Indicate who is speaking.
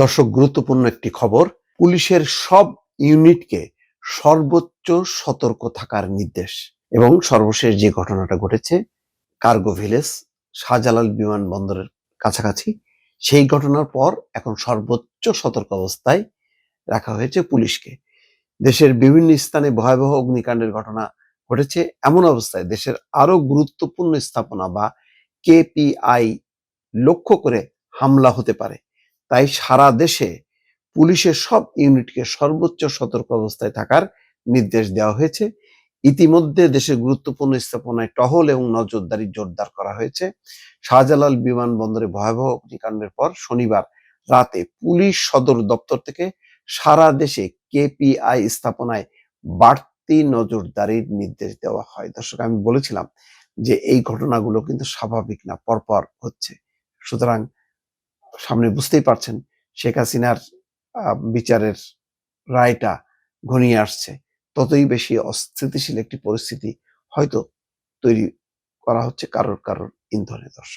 Speaker 1: দর্শক, গুরুত্বপূর্ণ একটি খবর। পুলিশের সব ইউনিটকে সর্বোচ্চ সতর্ক থাকার নির্দেশ। এবং সর্বশেষ যে ঘটনাটা ঘটেছে কার্গো ভিলেজ শাহজালাল বিমানবন্দরের কাছাকাছি, সেই ঘটনার পর এখন সর্বোচ্চ সতর্ক অবস্থায় রাখা হয়েছে পুলিশকে। দেশের বিভিন্ন স্থানে ভয়াবহ অগ্নিকাণ্ডের ঘটনা ঘটেছে। এমন অবস্থায় দেশের আরো গুরুত্বপূর্ণ স্থাপনা বা কেপিআই লক্ষ্য করে হামলা হতে পারে। তাই সারা দেশে পুলিশের সব ইউনিটকে সর্বোচ্চ সতর্ক অবস্থায় থাকার নির্দেশ দেওয়া হয়েছে। ইতিমধ্যে দেশের গুরুত্বপূর্ণ স্থাপনায় টহল এবং নজরদারি জোরদার করা হয়েছে। শাহজালাল বিমানবন্দরে ভয়াবহ অগ্নিকাণ্ডের পর শনিবার রাতে পুলিশ সদর দপ্তর থেকে সারা দেশে কেপিআই স্থাপনায় বাড়তি নজরদারির নির্দেশ দেওয়া হয়। দর্শক, আমি বলেছিলাম যে এই ঘটনাগুলো কিন্তু স্বাভাবিক না, পরপর হচ্ছে। সুতরাং সামনে বুঝতেই পারছেন শেখ হাসিনার বিচারের রায়টা ঘনিয়ে আসছে, ততই বেশি অস্থিতিশীল একটি পরিস্থিতি হয়তো তৈরি করা হচ্ছে কারোর ইন্ধনে। দর্শক।